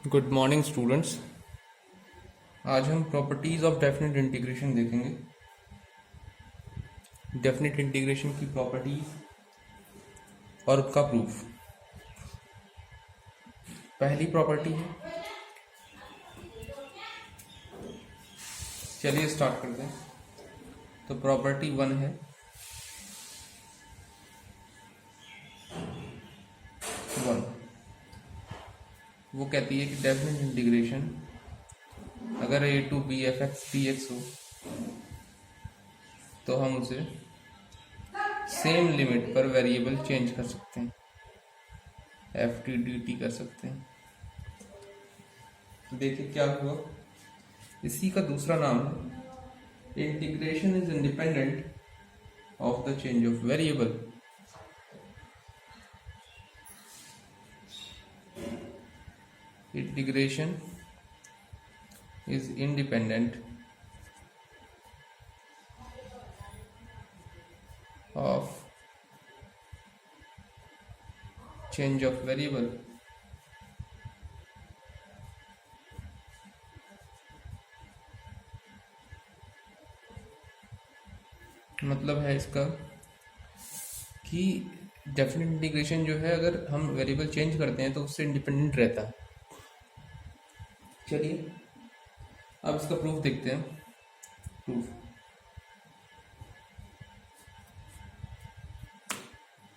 Good morning students. आज हम properties of definite integration देखेंगे। डेफिनेट इंटीग्रेशन की प्रॉपर्टीज और उसका प्रूफ। पहली प्रॉपर्टी है, चलिए स्टार्ट करते हैं। तो प्रॉपर्टी वन है, वन वो कहती है कि डेफिनेट इंटीग्रेशन अगर A to B F x D X हो तो हम उसे सेम लिमिट पर वेरिएबल चेंज कर सकते हैं, एफ टी डी टी कर सकते हैं। देखिए क्या हुआ, इसी का दूसरा नाम है integration is independent of the change of variable. Integration is independent of change of variable। मतलब है इसका कि डेफिनेट इंटीग्रेशन जो है, अगर हम वेरिएबल चेंज करते हैं तो उससे इंडिपेंडेंट रहता है। चलिए अब इसका प्रूफ देखते हैं।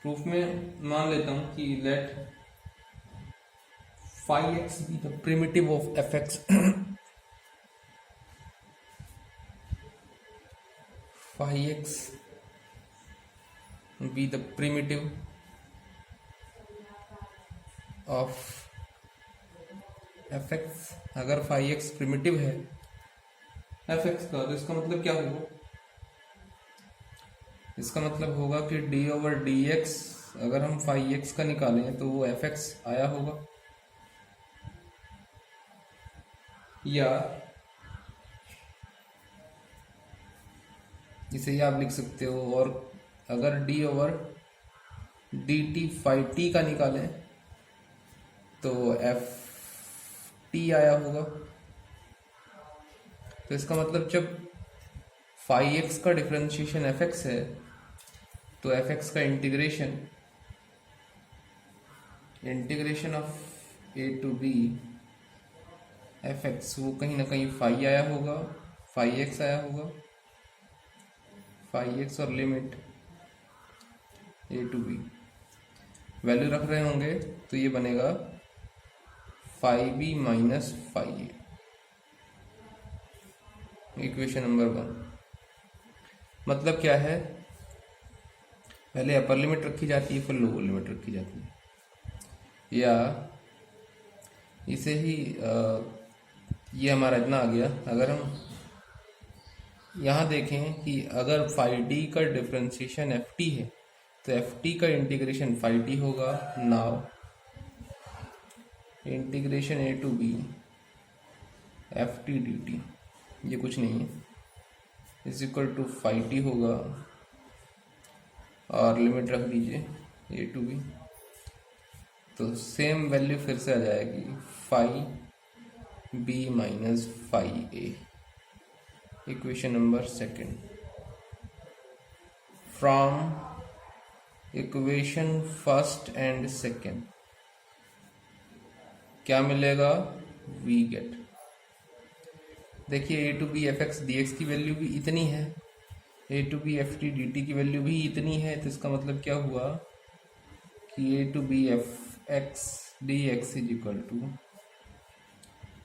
प्रूफ में मान लेता हूं कि let five x be the primitive of f x. Five x be the primitive of f x. अगर फाइव एक्स प्रिमिटिव है एफ एक्स का, तो इसका मतलब क्या होगा? इसका मतलब होगा कि डी ओवर डी एक्स अगर हम फाइव एक्स का निकालें तो वो एफ एक्स आया होगा, या इसे ही आप लिख सकते हो। और अगर D over D T five T का निकालें तो एफ टी आया होगा। तो इसका मतलब जब फाइव एक्स का डिफरेंशिएशन एफ एक्स है तो एफ एक्स का integration of a to B F x वो कहीं ना कहीं फाइव आया होगा, फाइव एक्स आया होगा, फाइव एक्स और limit A to B value रख रहे होंगे तो ये बनेगा फाइव बी माइनस फाइव ए। Equation number one. मतलब क्या है, पहले अपर लिमिट रखी जाती है फिर लोअर लिमिट रखी जाती है, या इसे ही ये हमारा इतना आ गया। अगर हम यहाँ देखें कि अगर फाइव डी का डिफरेंशिएशन एफ टी है तो एफ टी का इंटीग्रेशन फाइव टी होगा। Now integration A to B F T D t, ये कुछ नहीं है, is equal to five t होगा। और लिमिट रख दीजिए ए टू बी, तो सेम वैल्यू फिर से आ जाएगी five B minus five A. Equation number second. From equation first and second क्या मिलेगा? We get. देखिए ए to B F x D x की वैल्यू भी इतनी है, A to B F T D T की वैल्यू भी इतनी है। तो इसका मतलब क्या हुआ कि A to B F x D x is equal to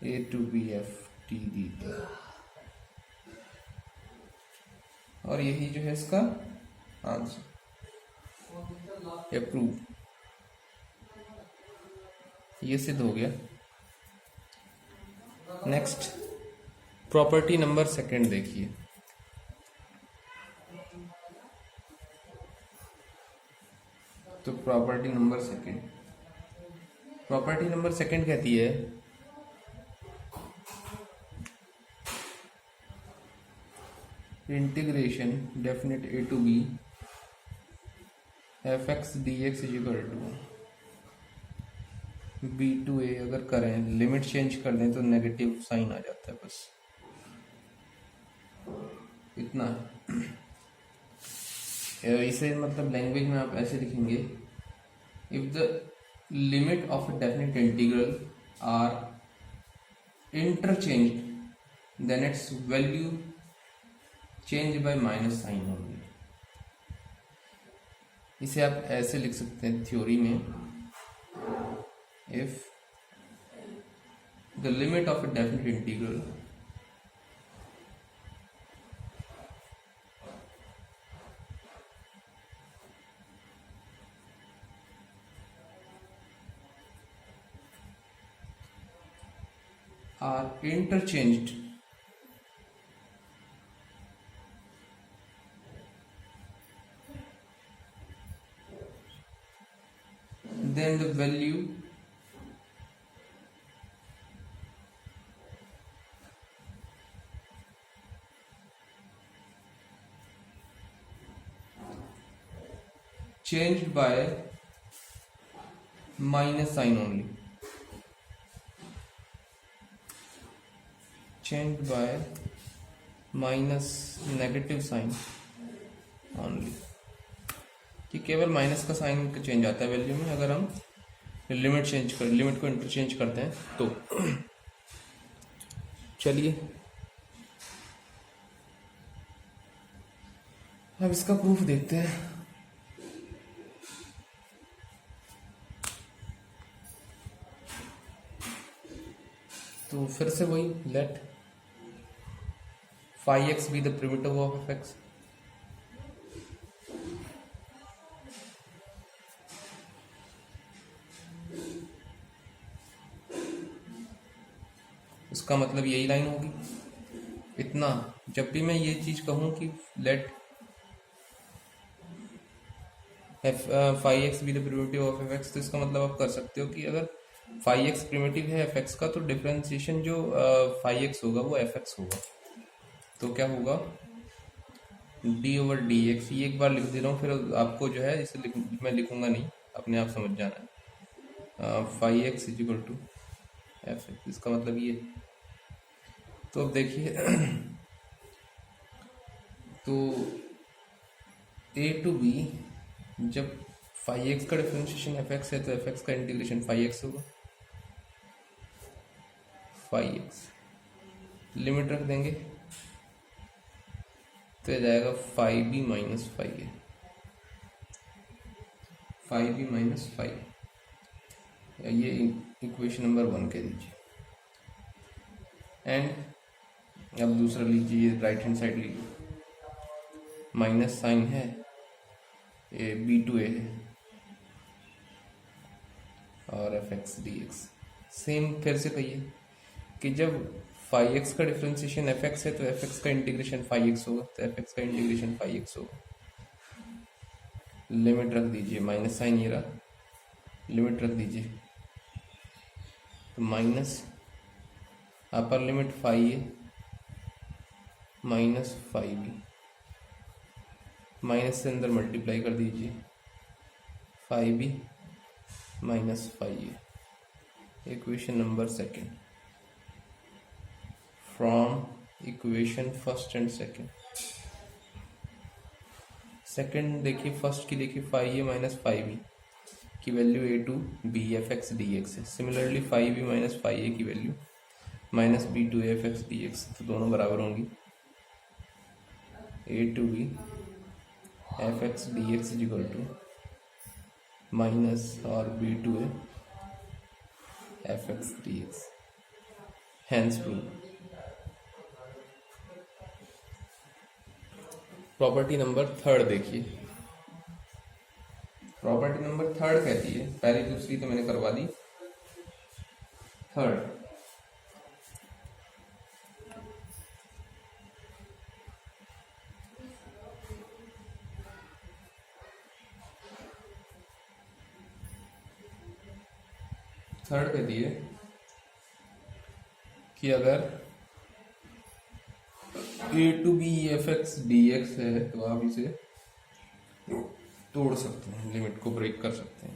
A to B F T D T. और यही जो है इसका आंसर, अप्रूव। ये सिद्ध हो गया। नेक्स्ट प्रॉपर्टी नंबर सेकंड देखिए। तो प्रॉपर्टी नंबर सेकंड कहती है integration definite a to B F x D x is equal to B2A अगर करें, लिमिट चेंज कर दें तो नेगेटिव साइन आ जाता है, बस इतना है। इसे मतलब लैंग्वेज में आप ऐसे लिखेंगे, if the limit of a definite integral are interchange then its value change by minus sign only. इसे आप ऐसे लिख सकते हैं थ्योरी में, if the limit of a definite integral are interchanged then the value changed by minus sign only, changed by minus negative sign only, कि केवल minus का साइन चेंज आता है वैल्यू में अगर हम लिमिट को इंटरचेंज करते हैं तो। चलिए अब इसका प्रूफ देखते हैं। तो फिर से वही, late phi x be the primitive of fx, उसका मतलब यही लाइन होगी। इतना, जब भी मैं ये चीज कहूं कि late phi x be the primitive of fx, तो इसका मतलब आप कर सकते हो कि अगर phi x प्रिमिटिव है fx का, तो डिफरेंशिएशन जो phi x होगा वो fx होगा। तो क्या होगा, d/dx, ये एक बार लिख दे रहा हूँ, फिर आपको जो है इसे मैं लिखूंगा नहीं, अपने आप समझ जाना है। phi x = fx, इसका मतलब ये। तो अब देखिए तो a to b, जब phi x का डिफरेंशिएशन fx है तो fx का इंटीग्रेशन phi x होगा। phi x लिमिट रख देंगे तो जाएगा phi b minus phi a, phi b minus phi, ये इक्वेशन नंबर 1 कह दीजिए। एंड अब दूसरा लीजिए, राइट हैंड साइड लीजिए, माइनस साइन है, B2A है और fx dx। सेम फिर से कहिए कि जब phi x का डिफरेंशिएशन fx है तो fx का इंटीग्रेशन phi x होगा, तो fx का इंटीग्रेशन phi x होगा। लिमिट रख दीजिए, माइनस साइन ये रहा, लिमिट रख दीजिए, तो minus upper limit phi a minus phi b, minus से अंदर मल्टीप्लाई कर दीजिए, phi b minus phi a। Equation number 2 from equation first and second देखिए, फर्स्ट की देखिए phi a minus phi b की value a to b fx dx है। Similarly phi b minus phi a की value minus b to a fx dx, तो दोनों बराबर होंगी। a to b fx dx = minus और b to a fx dx, hence prove. Property number 3 देखिए, property number 3 कहती है, पहली दूसरी तो मैंने करवा दी, 3 कहती है कि अगर a to b fx dx है तो आप इसे तोड़ सकते हैं, लिमिट को ब्रेक कर सकते हैं।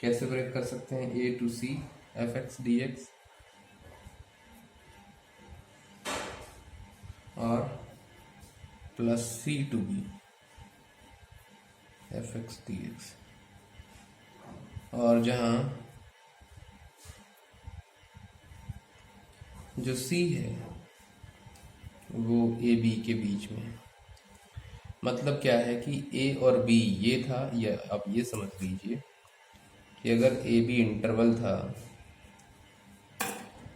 कैसे ब्रेक कर सकते हैं? A to C F x D x और plus C to B F x D x, और जहां जो सी है वो ए बी के बीच में। मतलब क्या है कि ए और बी ये था, या आप ये समझ लीजिए कि अगर ए बी इंटरवल था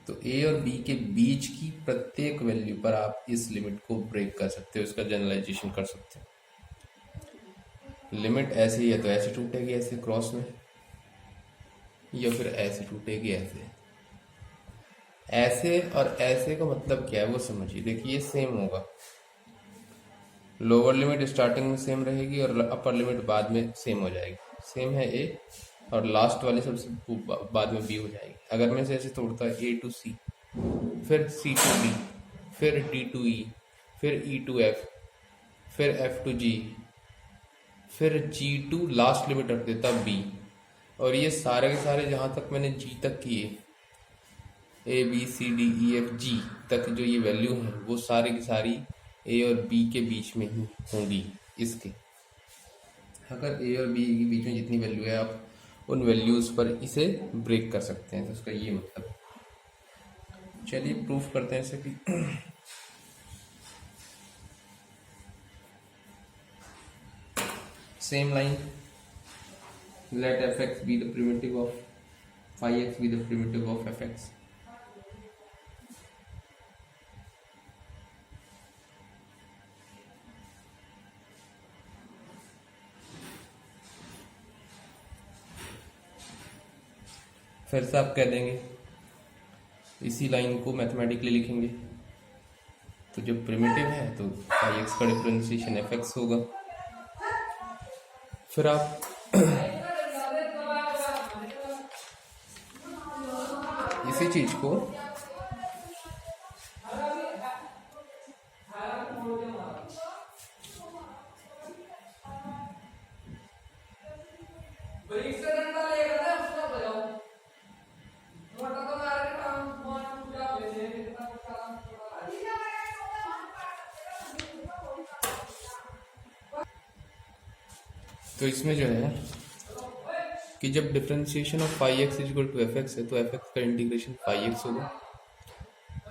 तो ए और बी के बीच की प्रत्येक वैल्यू पर आप इस लिमिट को ब्रेक कर सकते हो, इसका जनरलाइजेशन कर सकते हो। लिमिट ऐसे ही है तो ऐसे टूटेगी, ऐसे क्रॉस में, या फिर ऐसे टूटेगी, ऐसे। ऐसे और ऐसे का मतलब क्या है वो समझिए। देखिए सेम होगा, लोअर लिमिट स्टार्टिंग में सेम रहेगी और अपर लिमिट बाद में सेम हो जाएगी। सेम है ए और लास्ट वाले सबसे बाद में बी हो जाएगी। अगर मैं ऐसे तोड़ता है ए टू सी, फिर सी टू बी, फिर डी टू ई, फिर ई टू एफ, फिर एफ टू जी, फिर जी टू लास्ट लिमिट रख देता बी, और ये सारे के सारे जहाँ तक मैंने जी तक किए, A B C D E F G तक जो ये वैल्यू है वो सारी की सारी ए और बी के बीच में ही होंगी इसके। अगर ए और बी के बीच में जितनी वैल्यू है आप उन वैल्यूज पर इसे ब्रेक कर सकते हैं, तो उसका ये मतलब। चलिए प्रूफ करते हैं इसे कि same line, let f x be the primitive of phi x be the primitive of f x. फिर से आप कह देंगे, इसी लाइन को मैथमेटिकली लिखेंगे, तो जब प्रिमिटिव है तो फाई एक्स का डिफरेंशिएशन एफ एक्स होगा। फिर आप इसी चीज को तो इसमें जो है कि जब differentiation of phi x is equal to F x है तो एफ एक्स का इंटीग्रेशन फाई एक्स होगा।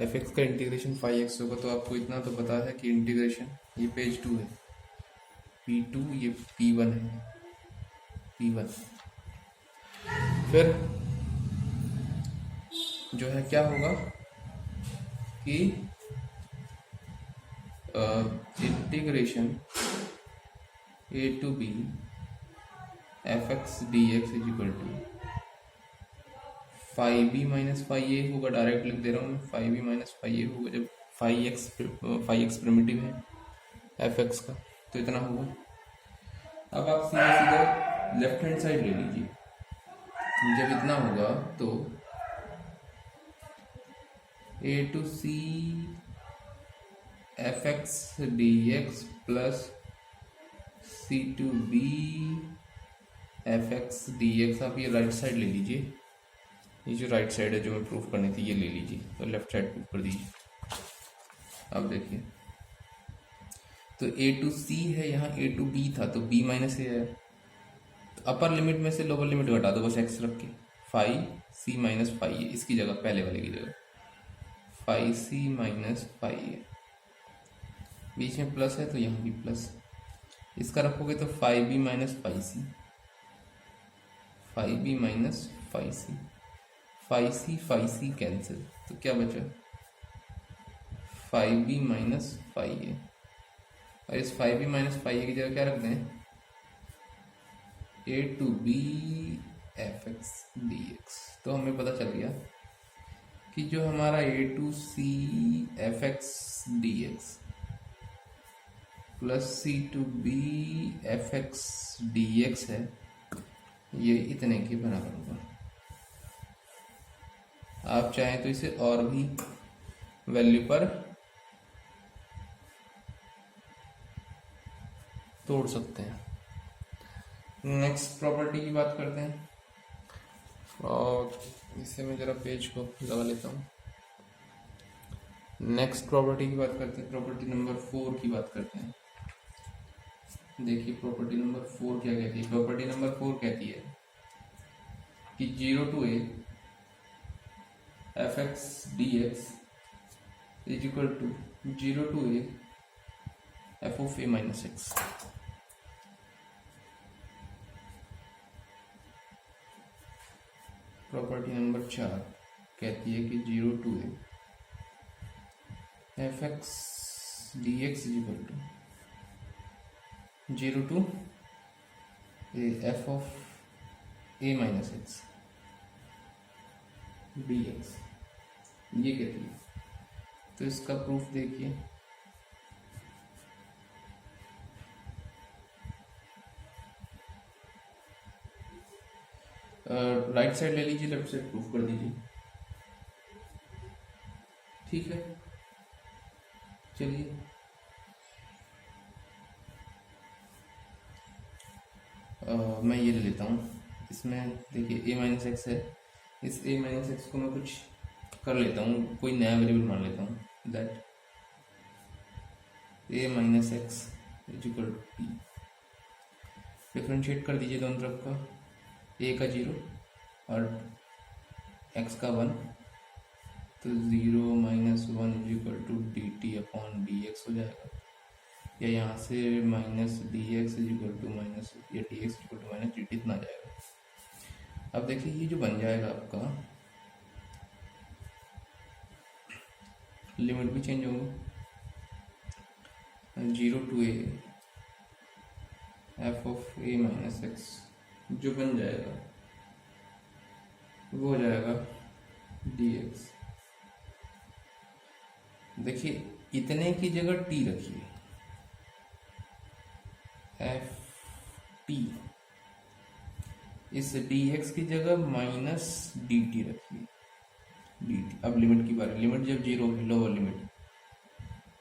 एफ एक्स का इंटीग्रेशन फाई एक्स होगा, तो आपको इतना तो पता है कि इंटीग्रेशन, ये पेज 2 है, P2 ये P1 है, P1। फिर जो है क्या होगा कि integration A to B F x D x is equal to phi B minus phi A होगा। डायरेक्ट लिख दे रहा हूँ, phi B minus phi A होगा जब फाई एक्स प्रिमिटिव है एफ एक्स का, तो इतना होगा। अब आप सीधा सीधा लेफ्ट हैंड साइड ले लीजिए, जब इतना होगा तो A to C F x D x plus C to B F x D X. आप ये राइट साइड ले लीजिए, ये जो राइट साइड है जो मैं प्रूफ करनी थी ये ले लीजिए, तो लेफ्ट साइड प्रूफ कर दीजिए। अब देखिए, तो ए टू सी है, यहाँ ए टू बी था तो बी माइनस ए है, तो अपर लिमिट में से लोअर लिमिट घटा दो बस एक्स रख के, फाई सी माइनस फाई ए, इसकी जगह पहले वाले की जगह फाई सी माइनस फाई ए, बीच में प्लस है तो यहाँ भी प्लस, इसका रखोगे तो phi B minus phi C, phi B minus phi C cancel, तो क्या बचा phi B minus phi A, और इस phi B minus phi A की जगह क्या रख दें, A to B F x D x. तो हमें पता चल गया कि जो हमारा A to C F x D x plus C to B F x D X है, ये इतने के बराबर होगा। आप चाहें तो इसे और भी वैल्यू पर तोड़ सकते हैं। नेक्स्ट प्रॉपर्टी की बात करते हैं। और इससे मैं ज़रा पेज को लगा लेता हूँ। नेक्स्ट प्रॉपर्टी की बात करते हैं, प्रॉपर्टी नंबर 4 की बात करते हैं। देखिए प्रॉपर्टी नंबर 4 क्या कहती है। प्रॉपर्टी नंबर 4 कहती है कि 0 to a fx dx is equal to 0 to a f of a minus x। Property number 4 कहती है कि 0 to a fx dx is equal to 0 to a f of a minus x dx, ये कहती है। तो इसका proof देखिए। Right side ले लीजिए, लेफ्ट साइड प्रूफ कर दीजिए। ठीक है, चलिए मैं ये ले लेता हूँ। इसमें देखिए a माइनस एक्स है, इस a माइनस एक्स को मैं कुछ कर लेता हूँ, कोई नया वेरिएबल मान लेता हूँ। That a minus x is equal to t. Differentiate कर दीजिए दोनों तरफ का, a का 0 और x का 1, तो 0 minus 1 is equal to D T upon D X हो जाएगा। या यहाँ से minus D x is equal to minus, या D X equal to minus D T इतना जाएगा। अब देखिए ये जो बन जाएगा आपका, लिमिट भी चेंज होंगे। 0 to a f of a minus x जो बन जाएगा वो हो जाएगा dx। देखिए इतने की जगह t रखिए, एफ टी, इस dx की जगह माइनस डी टी रखिए, डी टी। अब लिमिट की बारी, लिमिट जब 0 है, लोअर लिमिट,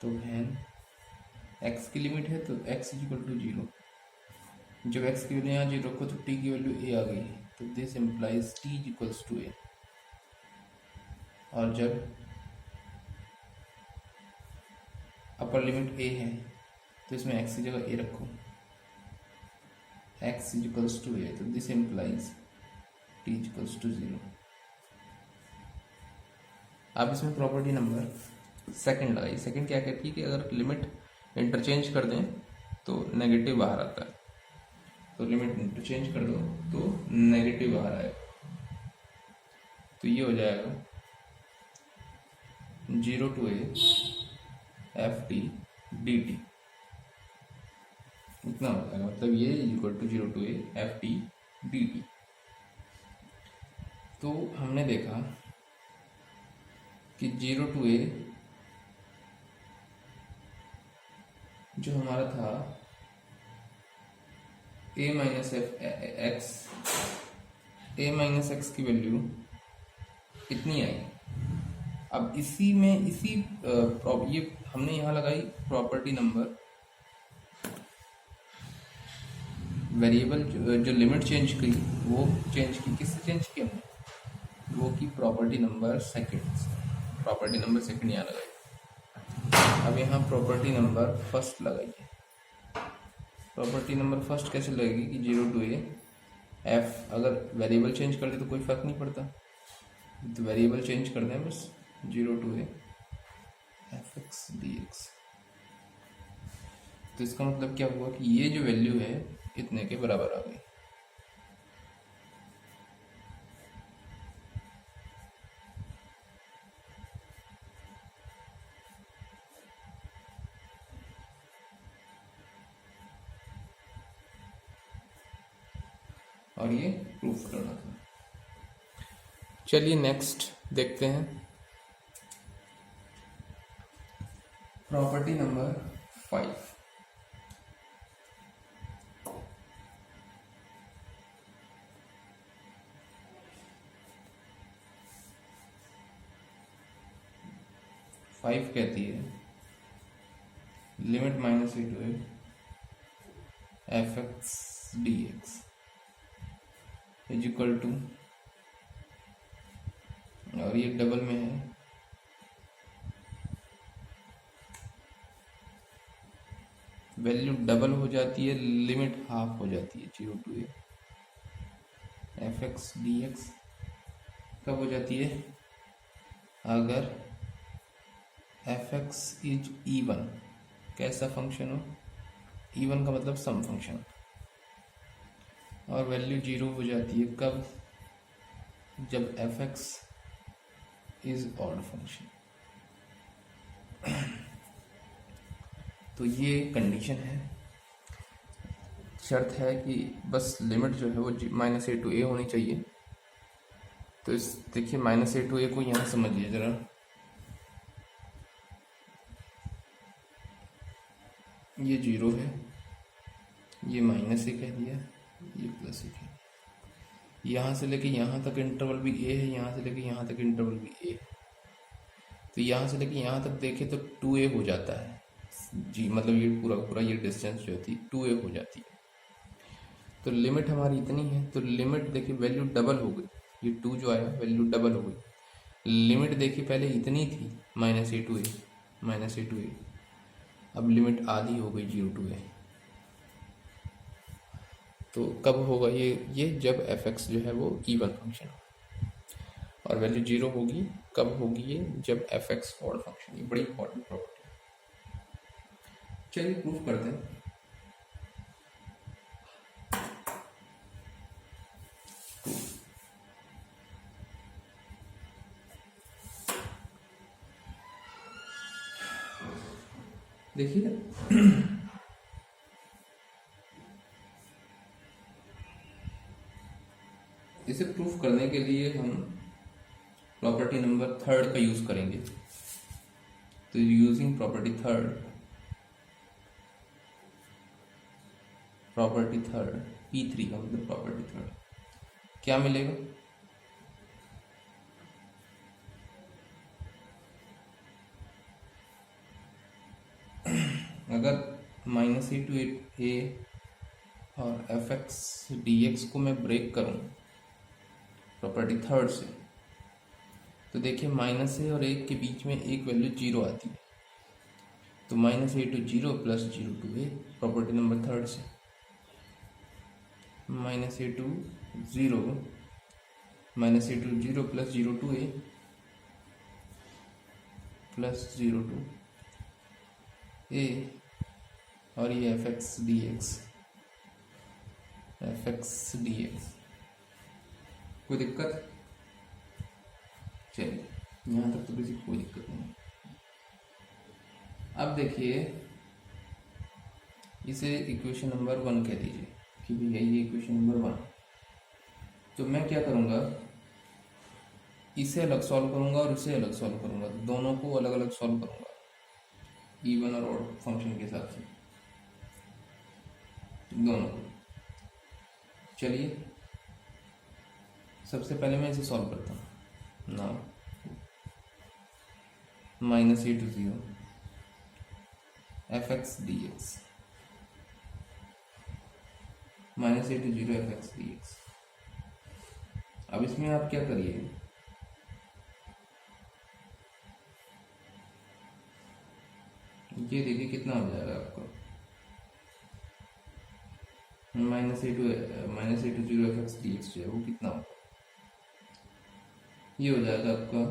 तो हैन x की लिमिट है तो x इज इक्वल टू 0। जब x की वैल्यू यहाँ 0 रखो तो t की वैल्यू a आ गई है, तो this implies t is equals to a। और जब अपर लिमिट a है तो इसमें x की जगह a रखो, x is equals to a, तो this implies t is equals to 0। अब इसमें प्रॉपर्टी नंबर सेकंड लगाइए। सेकंड क्या कहती है कि अगर लिमिट इंटरचेंज कर दें तो नेगेटिव बाहर आता है। तो लिमिट इंटरचेंज कर दो तो नेगेटिव बाहर आएगा। तो ये हो जाएगा 0 to a f T D T, इतना हो जाएगा। मतलब ये equal to 0 to a f T D t. तो हमने देखा कि 0 to a जो हमारा था a minus x, a minus x की वैल्यू इतनी आई। अब इसी में ये हमने यहाँ लगाई प्रॉपर्टी नंबर, वेरिएबल जो लिमिट चेंज की वो चेंज की, किससे चेंज की हमने, वो की property number second. Property number second यहाँ लगाई। अब यहाँ प्रॉपर्टी नंबर फर्स्ट लगाइए। प्रॉपर्टी नंबर फर्स्ट कैसे लगेगी कि 0 to a एफ, अगर वेरिएबल चेंज कर दे तो कोई फर्क नहीं पड़ता, तो वेरिएबल चेंज कर दें बस, 0 to a F x D x. तो इसका मतलब क्या हुआ कि ये जो वैल्यू है इतने के बराबर आ गई। और ये प्रूफ करना था। चलिए नेक्स्ट देखते हैं प्रॉपर्टी नंबर 5। फाइव कहती है limit minus e to F x D x is equal to और ये डबल में है, वैल्यू डबल हो जाती है, लिमिट हाफ हो जाती है 0 to a। F x D x कब हो जाती है? अगर एफ एक्स इज इवन। कैसा फंक्शन हो? इवन का मतलब सम फंक्शन। और वैल्यू 0 हो जाती है कब? जब F x is odd function. तो ये कंडीशन है, शर्त है कि बस लिमिट जो है वो -a to a होनी चाहिए। तो इस देखिए -a to a को यहाँ समझिए ज़रा। ये 0 है, ये -a कह दिया, ये +a है। यहाँ से लेके यहाँ तक इंटरवल भी a है, यहाँ से लेके यहाँ तक इंटरवल भी a है। तो यहाँ से लेके यहाँ तक देखें तो 2a हो जाता है जी, मतलब ये पूरा पूरा ये डिस्टेंस जो थी 2a हो जाती है। तो लिमिट हमारी इतनी है, तो लिमिट देखिए वैल्यू डबल हो गई, ये 2 जो आया वैल्यू डबल हो गई। लिमिट देखिए पहले इतनी थी -a to a, अब लिमिट आधी हो गई 0 to a। तो कब होगा ये जब एफ एक्स जो है वो इवन फंक्शन हो, और वैल्यू 0 होगी कब होगी? ये जब एफ एक्स ऑड फंक्शन। ये बड़ी इंपॉर्टेंट प्रॉपर्टी है। चलिए प्रूफ करते हैं। देखिए इसे प्रूफ करने के लिए हम प्रॉपर्टी नंबर 3 का यूज करेंगे। तो यूजिंग प्रॉपर्टी थर्ड P3 का मतलब प्रॉपर्टी थर्ड, क्या मिलेगा? अगर -a to a और एफ एक्स डी एक्स को मैं ब्रेक करूं प्रॉपर्टी थर्ड से, तो देखिए -a और 1 के बीच में एक वैल्यू 0 आती है। तो -a to 0 + 0 to a property number third से, -a to 0 + 0 to a + 0 to a, और ये एफ एक्स डी एक्स। कोई दिक्कत? चलिए यहाँ तक तो किसी कोई दिक्कत नहीं। अब देखिए इसे इक्वेशन नंबर 1 कह दीजिए कि भैया ये इक्वेशन नंबर 1। तो मैं क्या करूँगा, इसे अलग सॉल्व करूँगा और इसे अलग सॉल्व करूँगा, दोनों को अलग अलग सॉल्व करूँगा इवन और ऑड फंक्शन के हिसाब से दोनों को। चलिए सबसे पहले मैं इसे सॉल्व करता हूँ ना। -a to 0 F x D x, -a to 0 F x D X. अब इसमें आप क्या करिए, ये देखिए कितना हो जाएगा आपको, -a to 0 F x D x जो है वो कितना होगा? ये हो जाएगा आपका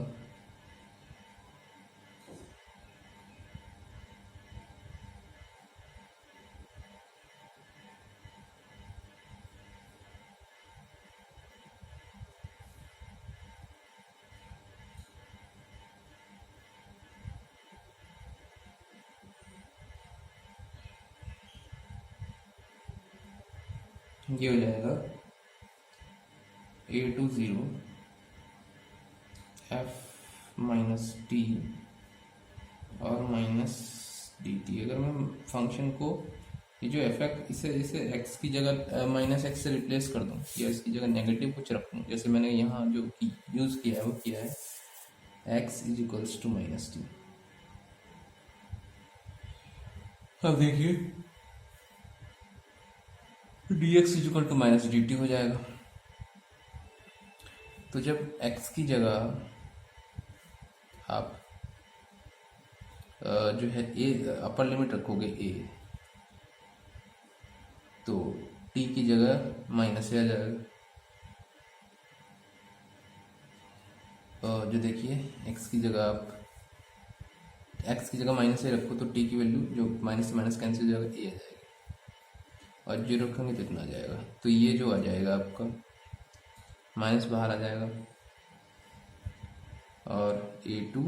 ये हो जाएगा a to 0 f minus T और -dt। अगर मैं फंक्शन को ये जो एफ एक्स इसे x की जगह -x से रिप्लेस कर दूं या इसकी जगह नेगेटिव कुछ रख दूं, जैसे मैंने यहाँ जो यूज़ किया है वो किया है x = -t। अब देखिए dx = -dt हो जाएगा। तो जब x की जगह आप जो है ए अपर लिमिट रखोगे ए, तो टी की जगह माइनस आ जाएगा। जो देखिए एक्स की जगह आप एक्स की जगह माइनस ए रखो तो टी की वैल्यू जो माइनस से माइनस कैंसिल हो जाएगा, ए आ जाएगी, और जीरो रखेंगे तो इतना आ जाएगा। तो ये जो आ जाएगा आपका माइनस बाहर आ जाएगा, और A to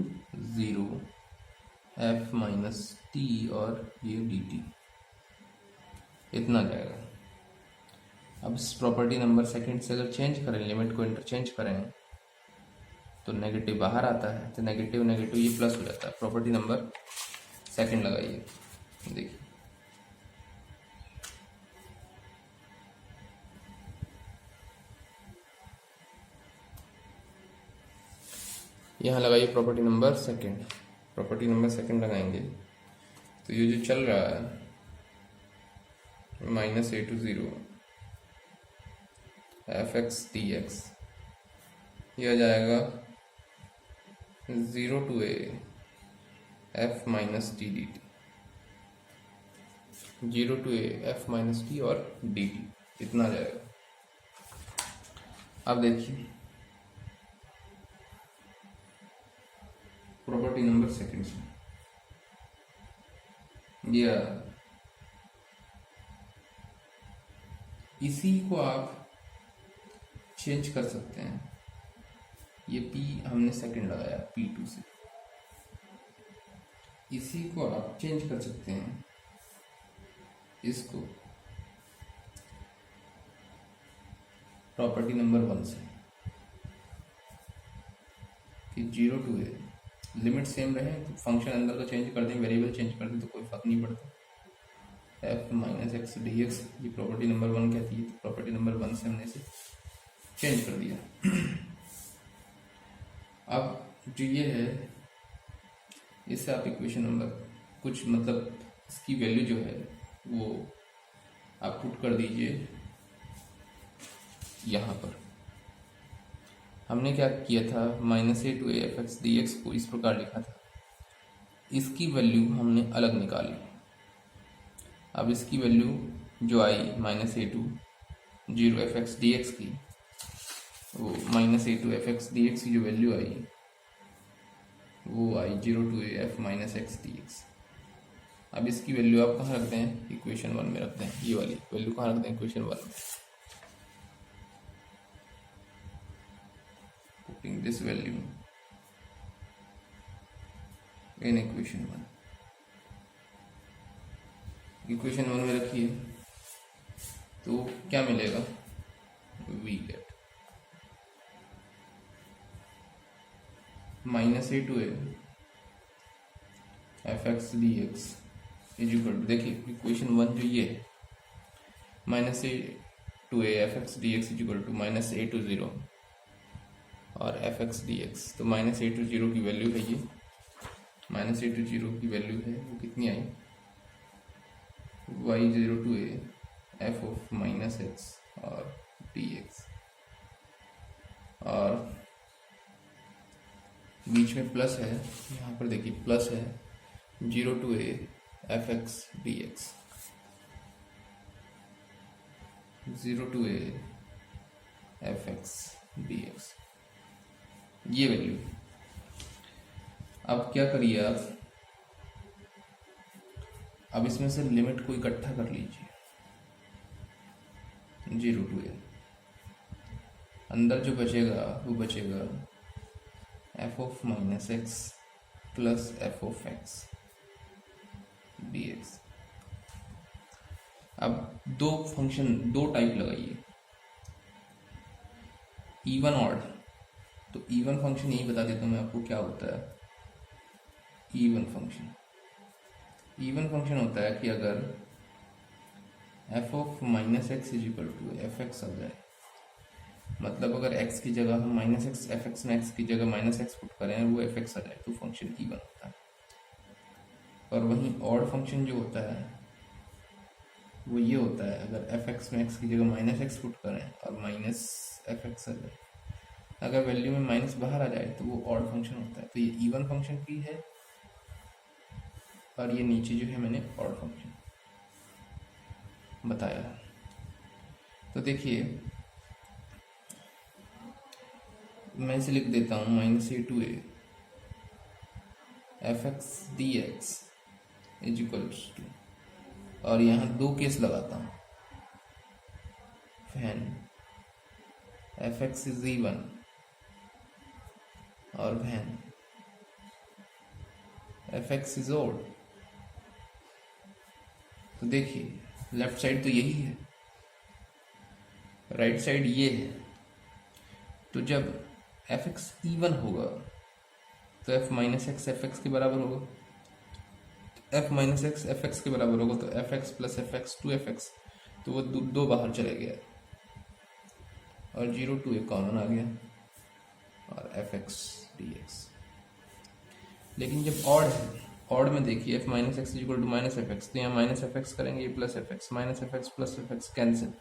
zero F minus T और ये डी टी इतना आ जाएगा। अब इस प्रॉपर्टी नंबर सेकंड से अगर चेंज करें, लिमिट को इंटरचेंज करें, तो नेगेटिव बाहर आता है, तो नेगेटिव नेगेटिव ये प्लस हो जाता है। प्रॉपर्टी नंबर सेकंड लगाइए, देखिए यहाँ लगाइए property number second. Property number second लगाएंगे तो ये जो चल रहा है minus A to zero f x D x, ये आ जाएगा zero to A F minus t D t, zero to A F minus T और डी टी इतना आ जाएगा। अब देखिए प्रॉपर्टी नंबर सेकंड से या इसी को आप चेंज कर सकते हैं। ये P हमने सेकंड लगाया P2 से, इसी को आप चेंज कर सकते हैं इसको प्रॉपर्टी नंबर 1 से कि zero to a limit same रहे तो फंक्शन अंदर का चेंज कर दें, वेरिएबल चेंज कर दें तो कोई फर्क नहीं पड़ता। F minus X D x ये प्रॉपर्टी नंबर 1 कहती है, तो प्रॉपर्टी नंबर 1 से हमने इसे चेंज कर दिया। अब जो ये है इससे आप इक्वेशन नंबर कुछ मतलब इसकी वैल्यू जो है वो आप पुट कर दीजिए यहाँ पर। हमने क्या किया था, minus A to A f x D x को इस प्रकार लिखा था, इसकी वैल्यू हमने अलग निकाली। अब इसकी वैल्यू जो आई minus A to zero F x D x की, वो minus A to F x D x की जो वैल्यू आई वो आई zero to A F minus X D X. अब इसकी वैल्यू आप कहाँ रखते हैं, इक्वेशन 1 में रखते हैं। ये वाली वैल्यू कहाँ रखते हैं, इक्वेशन 1 में। Putting this value in equation 1, equation 1 में रखिए तो क्या मिलेगा, we get minus A to A f x D x is equal to, देखिए इक्वेशन 1 जो ये है minus A to A f x D x is equal to minus A to zero और एफ एक्स डी एक्स, तो minus A to zero की value है ये, minus A to zero की वैल्यू है वो कितनी आई, Y zero to A f of minus x और डी एक्स, और बीच में प्लस है, यहाँ पर देखिए प्लस है zero to A f x D x, zero to A f x D x, ये वैल्यू। अब क्या करिए आप, अब इसमें से लिमिट को इकट्ठा कर लीजिए, जीरो टू ए, अंदर जो बचेगा वो बचेगा F of minus x plus F of x D X. अब दो फंक्शन दो टाइप लगाइए, इवन ऑड, तो इवन फंक्शन यही बता देता हूँ मैं आपको क्या होता है। इवन फंक्शन होता है कि अगर F of minus x is equal to F X आ जाए, मतलब अगर x की जगह हम माइनस एक्स एफ एक्स में x की जगह माइनस एक्स पुट करें वो एफ एक्स आ जाए तो फंक्शन इवन होता है। और वहीं ऑड फंक्शन जो होता है वो ये होता है, अगर एफ एक्स में x की जगह माइनस एक्स पुट करें और माइनस एफ एक्स आ जाए अगर वैल्यू में माइनस बाहर आ जाए तो वो ऑड फंक्शन होता है। तो ये इवन फंक्शन की है और ये नीचे जो है मैंने ऑड फंक्शन बताया। तो देखिए मैं इसे लिख देता हूँ -a/2a fx dx is equals to, और यहाँ दो केस लगाता हूँ, फैन fx इज इवन और फैन fx इज ऑड। तो देखिए लेफ्ट साइड तो यही है, राइट साइड ये है। तो जब fx इवन होगा तो f माइनस एक्स fx के बराबर होगा, f माइनस एक्स fx के बराबर होगा तो fx प्लस fx 2fx, तो वो दो बाहर चले गया और 0 to a कॉमन आ गया और fx dx। लेकिन जब ऑड है, ऑड में देखिए f minus x equal to minus f x, तो यहाँ माइनस एफ एक्स करेंगे, ये plus f x, minus f x plus f x cancel,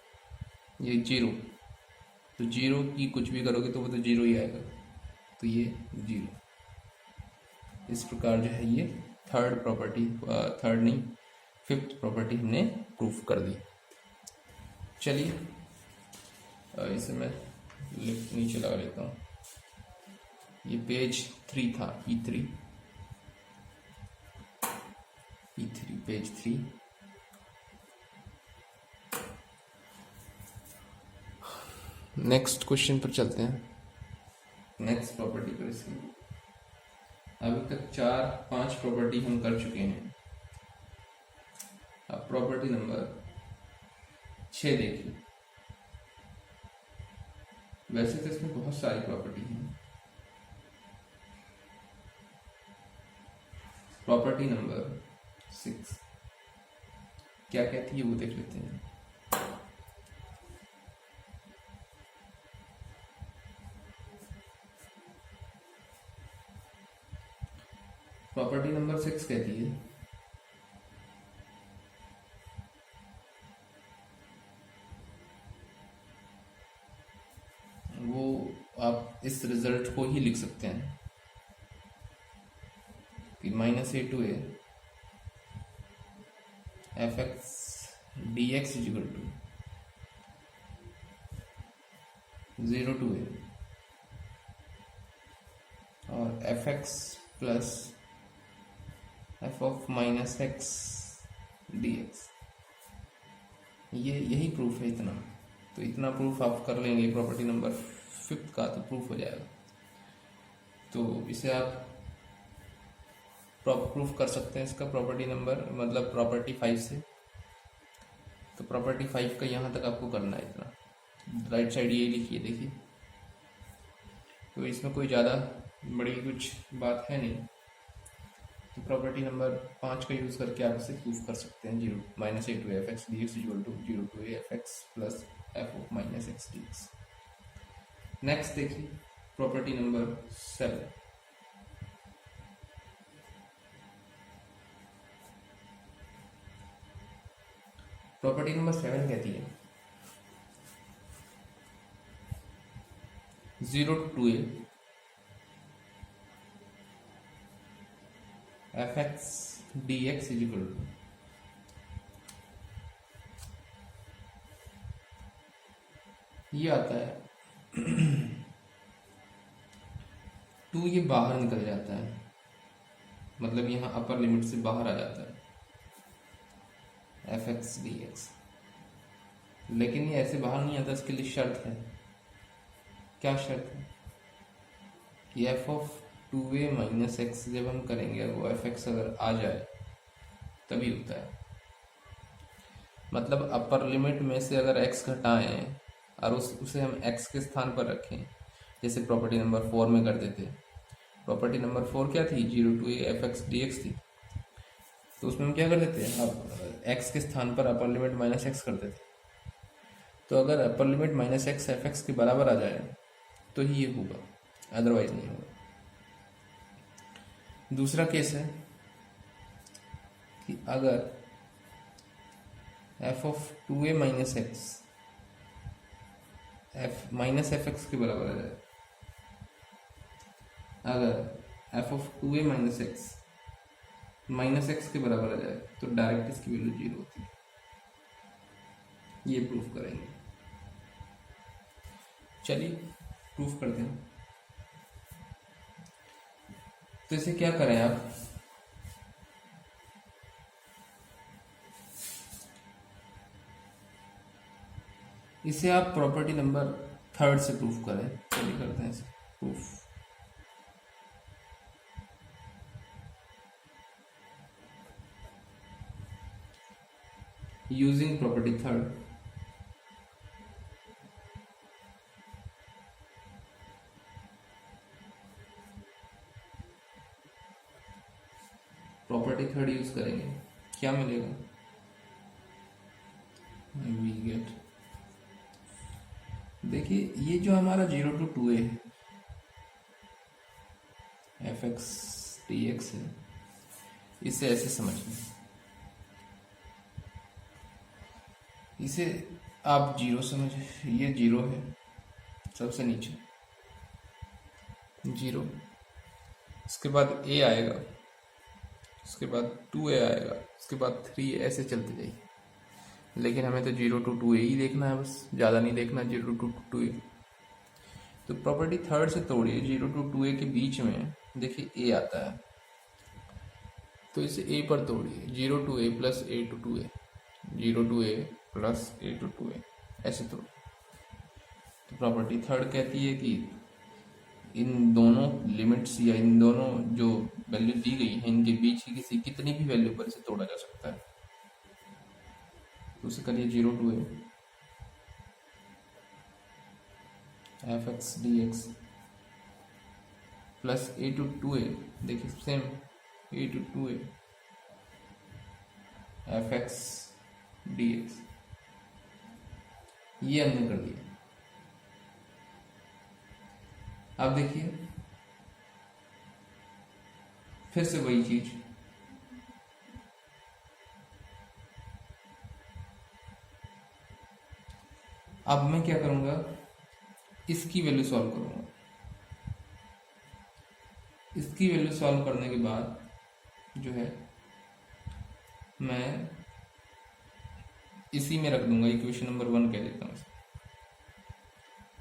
ये 0, तो 0 की कुछ भी करोगे तो वो तो 0 ही आएगा, तो ये 0। इस प्रकार जो है ये थर्ड प्रॉपर्टी, थर्ड नहीं फिफ्थ प्रॉपर्टी हमने प्रूफ कर दी। चलिए इसे मैं नीचे लगा लेता हूँ। ये पेज 3 था, E3 पेज 3। नेक्स्ट क्वेश्चन पर चलते हैं, नेक्स्ट प्रॉपर्टी पर। इसकी अभी तक 4-5 प्रॉपर्टी हम कर चुके हैं। अब प्रॉपर्टी नंबर 6 देखिए। वैसे तो इसमें बहुत सारी प्रॉपर्टी हैं। प्रॉपर्टी नंबर 6 क्या कहती है वो देख लेते हैं। प्रॉपर्टी नंबर 6 कहती है वो, आप इस रिजल्ट को ही लिख सकते हैं कि -a/2a fx dx is equal to 0 to a और fx plus f of minus x dx। ये यही प्रूफ है इतना। तो इतना प्रूफ आप कर लेंगे प्रॉपर्टी नंबर 5 का, तो प्रूफ हो जाएगा। तो इसे आप प्रूफ कर सकते हैं इसका प्रॉपर्टी नंबर, मतलब प्रॉपर्टी 5 से। तो प्रॉपर्टी 5 का यहाँ तक आपको करना है इतना। राइट साइड ये लिखिए, देखिए। तो इसमें कोई ज़्यादा बड़ी कुछ बात है नहीं। तो प्रॉपर्टी नंबर 5 का यूज़ करके आप इसे प्रूफ कर सकते हैं। -a/2a fx dx equal to 0 to a fx plus f of minus x dx। Next देखिए प्रॉपर्टी नंबर 7। प्रॉपर्टी नंबर 7 कहती है 0 to a fx dx is equal to, ये आता है 2, ये बाहर निकल जाता है, मतलब यहाँ अपर लिमिट से बाहर आ जाता है fx dx। लेकिन ये ऐसे बाहर नहीं आता, इसके लिए शर्त है। क्या शर्त है कि f of 2a minus x जब हम करेंगे वो fx अगर आ जाए तभी होता है। मतलब अपर लिमिट में से अगर x घटाएं और उसे हम x के स्थान पर रखें, जैसे प्रॉपर्टी नंबर 4 में कर देते। प्रॉपर्टी नंबर 4 क्या थी? 0 to a fx dx थी। तो उसमें हम क्या कर देते हैं, अब x के स्थान पर अपर लिमिट माइनस एक्स कर देते। तो अगर upper limit minus x fx के बराबर आ जाए तो ही ये होगा, अदरवाइज नहीं होगा। दूसरा केस है कि अगर f of 2a minus x f minus f x के बराबर आ जाए, अगर F of 2a minus x के बराबर आ जाए तो डायरेक्ट इसकी वैल्यू 0 होती है। ये प्रूफ करेंगे। चलिए प्रूफ करते हैं। तो इसे क्या करें आप, इसे आप प्रॉपर्टी नंबर 3 से प्रूफ करें। चलिए करते हैं इसे proof. Using property 3, property 3 use करेंगे। क्या मिलेगा, वी गेट, देखिए ये जो हमारा 0 to 2a है, एफ एक्स डी एक्स है, इसे ऐसे समझिए, इसे आप 0 समझे, ये 0 है सबसे नीचे 0, इसके बाद a आएगा, उसके बाद 2a आएगा, उसके बाद 3, ऐसे चलते जाइए। लेकिन हमें तो 0 to 2a ही देखना है, बस ज़्यादा नहीं देखना 0 to 2a। तो प्रॉपर्टी 3 से तोड़िए, 0 to 2a के बीच में देखिए a आता है, तो इसे a पर तोड़िए, 0 to a plus a to 2a, 0 to a plus a to 2a, ऐसे तोड़िए। तो प्रॉपर्टी 3 कहती है कि इन दोनों लिमिट्स या इन दोनों जो वैल्यू दी गई है इनके बीच की किसी कितनी भी वैल्यू पर इसे तोड़ा जा सकता है। तो उसे करिए 0 to a F x D x plus a to 2a, देखिए same a to 2a F x D x, ये हमने कर दिया। अब देखिए फिर से वही चीज, अब मैं क्या करूंगा, इसकी वैल्यू सॉल्व करूंगा। इसकी वैल्यू सॉल्व करने के बाद जो है मैं इसी में रख दूंगा, इक्वेशन नंबर 1 कह देता हूँ,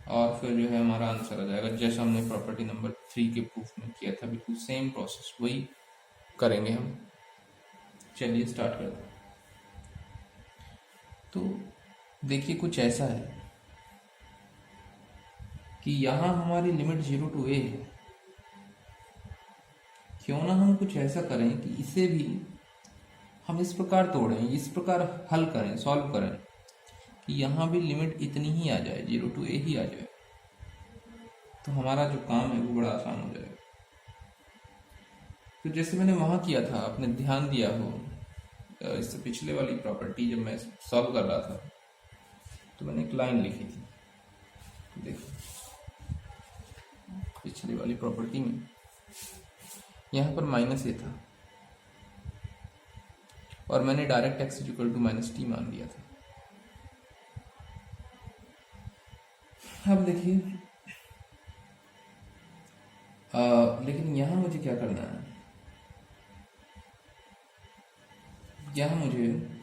और फिर जो है हमारा आंसर आ जाएगा, जैसा हमने प्रॉपर्टी नंबर 3 के प्रूफ में किया था, बिल्कुल सेम प्रोसेस वही करेंगे हम। चलिए स्टार्ट करते हैं। तो देखिए कुछ ऐसा है कि यहाँ हमारी लिमिट 0 to a है, क्यों ना हम कुछ ऐसा करें कि इसे भी हम इस प्रकार तोड़ें, इस प्रकार हल करें, सॉल्व करें कि यहाँ भी लिमिट इतनी ही आ जाए, 0 to a ही आ जाए, तो हमारा जो काम है वो बड़ा आसान हो जाएगा। तो जैसे मैंने वहाँ किया था, आपने ध्यान दिया हो, इससे पिछले वाली प्रॉपर्टी जब मैं सॉल्व कर रहा था तो मैंने एक लाइन लिखी थी, देखो पिछली वाली प्रॉपर्टी में यहाँ पर माइनस ए था और मैंने direct x equal to minus t मान लिया था। अब देखिए लेकिन यहाँ मुझे क्या करना है, यहाँ मुझे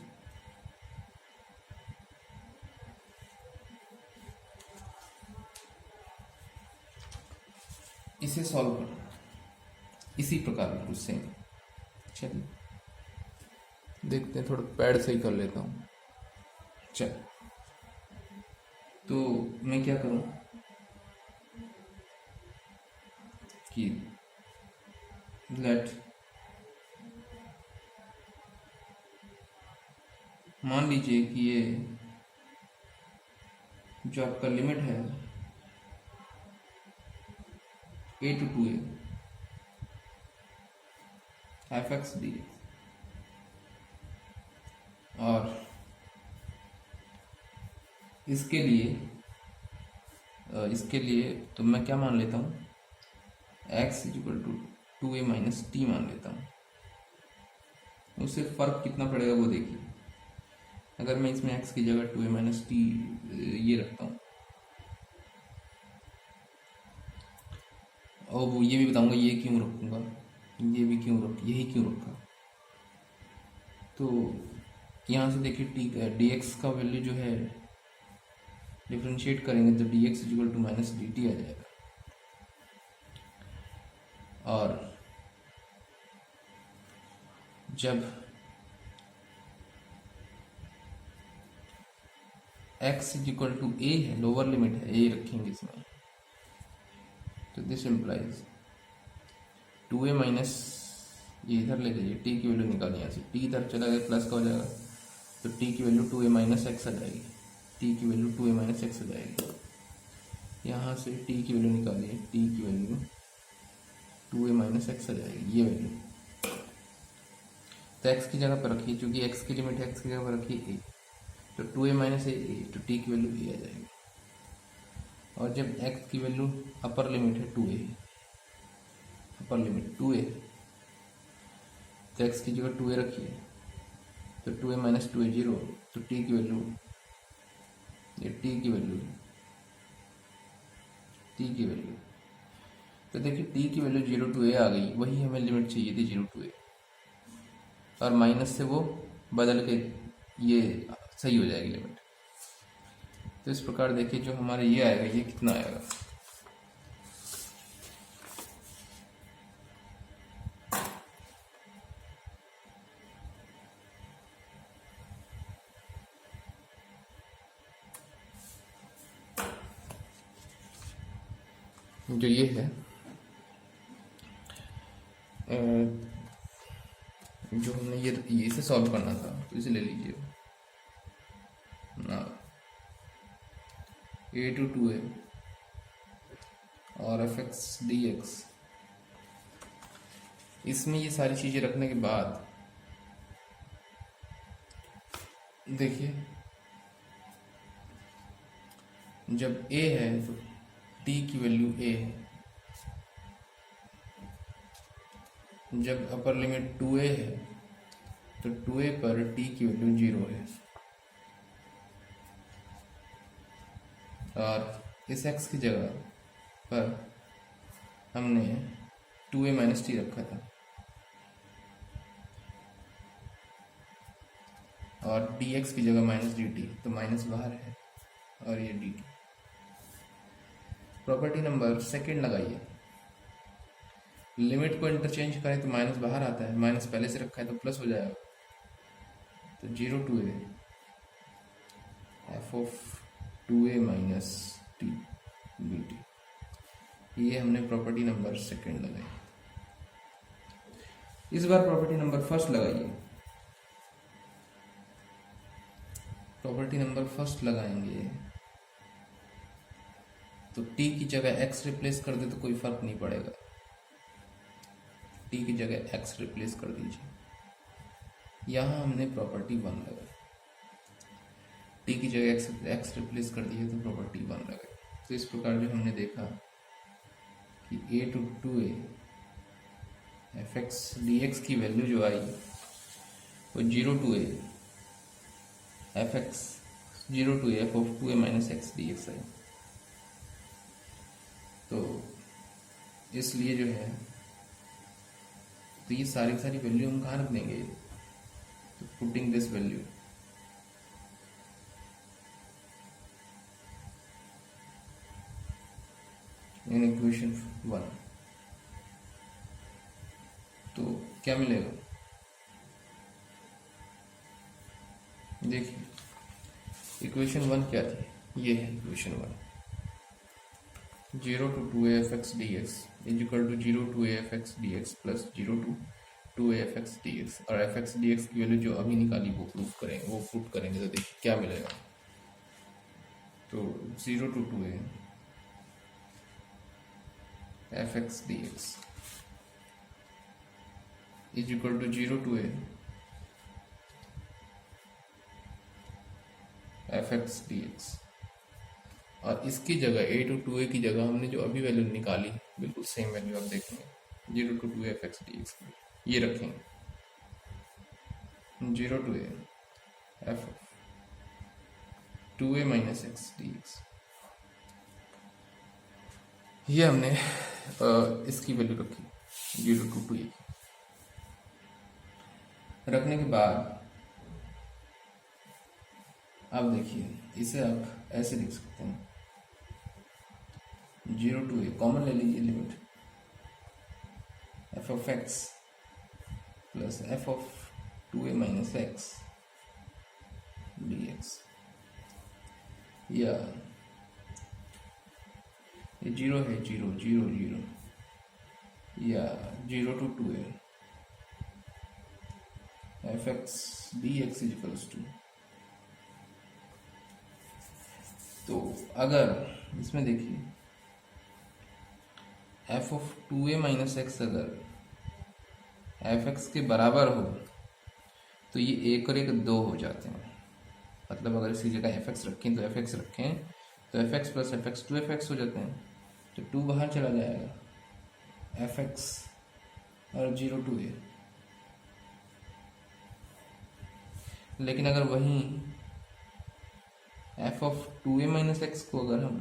इसे सॉल्व करना इसी प्रकार बिल्कुल सेम। चलिए देखते हैं, थोड़ा पैड सही कर लेता हूँ। चल तो मैं क्या करूँ कि लेट मान लीजिए कि ये जो आपका लिमिट है a to 2a F x D, और इसके लिए तो मैं क्या मान लेता हूँ, x equal to 2a minus t मान लेता हूँ। उससे फर्क कितना पड़ेगा वो देखिए, अगर मैं इसमें x की जगह 2a माइनस टी ये रखता हूँ, और वो ये भी बताऊंगा ये क्यों रखूँगा, ये भी क्यों यही क्यों रखा। तो यहाँ से देखिए डी एक्स का वैल्यू जो है डिफ्रेंशिएट करेंगे तो D X is equal to minus D T आ जाएगा। और जब x इजिकल टू ए है, लोअर लिमिट है, ए रखेंगे इसमें, तो दिस इम्प्लाइज 2a माइनस, ये इधर ले जाइए, टी की वैल्यू निकालिए यहाँ से, टी इधर चला गया प्लस का हो जाएगा, तो टी की वैल्यू 2a माइनस एक्स आ जाएगी, टी की वैल्यू 2a माइनस एक्स आ जाएगी। यहाँ से टी की वैल्यू निकालिए, टी की वैल्यू 2a माइनस एक्स आ जाएगी, ये वैल्यू। तो x की जगह पर रखिए, क्योंकि x की लिमिट है, x की जगह पर रखिए a, तो 2a माइनस ए, तो t की वैल्यू a आ जाएगी। और जब x की वैल्यू अपर लिमिट है 2a, अपर लिमिट 2a, तो x की जगह 2a रखिए, तो 2a माइनस 2a 0, तो t की वैल्यू, ये t की वैल्यू, t की वैल्यू, तो देखिए t की वैल्यू 0 to a आ गई, वही हमें लिमिट चाहिए थी 0 to a, और माइनस से वो बदल के ये सही हो जाएगी लिमिट। तो इस प्रकार देखिए जो हमारा ये आएगा, ये कितना आएगा, जो ये है जो हमने ये इसे सॉल्व करना था, तो इसे ले लीजिए ना, a to 2a और एफ एक्स डी एक्स। इसमें ये सारी चीज़ें रखने के बाद देखिए जब a है तो t की वैल्यू a है, जब अपर लिमिट 2a है तो 2a पर t की वैल्यू 0 है, और इस x की जगह पर हमने 2a माइनस टी रखा था, और dx की जगह माइनस डी टी, तो माइनस बाहर है और ये D T. Property number second लगाइए, लिमिट को इंटरचेंज करें तो माइनस बाहर आता है, माइनस पहले से रखा है तो प्लस हो जाएगा, तो 0 to a F of 2a minus t D t. ये हमने प्रॉपर्टी नंबर सेकंड लगाई। इस बार प्रॉपर्टी नंबर फर्स्ट लगाइए। प्रॉपर्टी नंबर फर्स्ट लगाएंगे तो t की जगह x रिप्लेस कर दे तो कोई फर्क नहीं पड़ेगा, t की जगह x रिप्लेस कर दीजिए। यहाँ हमने प्रॉपर्टी 1 लगाई, t की जगह x रिप्लेस कर दिए तो प्रॉपर्टी 1 लगाई। तो इस प्रकार जो हमने देखा कि a to 2a F x D x की वैल्यू जो आई वो 0 to a F X 0 to a F of 2a minus X D X आई। तो इसलिए जो है तो ये सारी वैल्यू हम कहाँ रख देंगे, तो putting this value in equation 1, तो क्या मिलेगा, देखिए इक्वेशन 1 क्या थी, ये है equation 1, 0 to 2a F x D x is equal to 0 to a F x D x plus 0 to 2a F x D x. और एफ एक्स डी एक्स की वैल्यू जो अभी निकाली वो प्रूफ करेंगे, तो देखिए क्या मिलेगा, तो 0 to 2a F x D x is equal to 0 to a F x D x, और इसकी जगह a to 2a की जगह हमने जो अभी वैल्यू निकाली बिल्कुल सेम वैल्यू आप देखेंगे 0 to 2a F x D x ये रखेंगे, 0 to a F 2a minus X D x. ये हमने इसकी वैल्यू रखी 0 to 2a रखने के बाद अब देखिए इसे आप ऐसे लिख सकते हैं 0 to a कॉमन ले लीजिए limit f of x plus f of 2a minus x dx या ये 0 है 0 0 0 या 0 to 2a fx dx equals to. तो अगर इसमें देखिए f of 2a minus x अगर fx के बराबर हो तो ये एक और एक 2 हो जाते हैं। मतलब अगर इसी जगह fx रखें तो fx रखें तो fx प्लस fx 2fx हो जाते हैं, तो 2 बाहर चला जाएगा fx और 0 to a। लेकिन अगर वहीं f of 2a minus x को अगर हम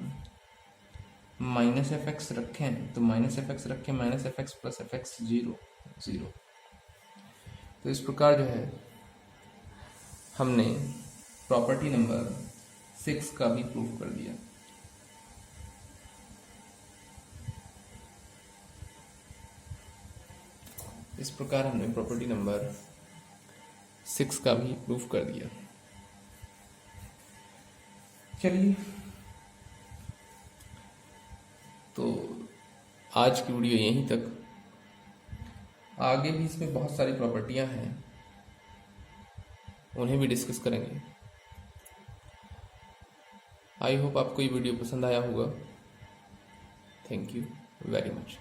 माइनस fx रखें तो माइनस fx रखें माइनस fx प्लस fx 0 0। तो इस प्रकार जो है हमने प्रॉपर्टी नंबर 6 का भी प्रूफ कर दिया। इस प्रकार हमने प्रॉपर्टी नंबर 6 का भी प्रूफ कर दिया। चलिए तो आज की वीडियो यहीं तक। आगे भी इसमें बहुत सारी प्रॉपर्टियां हैं, उन्हें भी डिस्कस करेंगे। आई होप आपको ये वीडियो पसंद आया होगा। Thank you very much.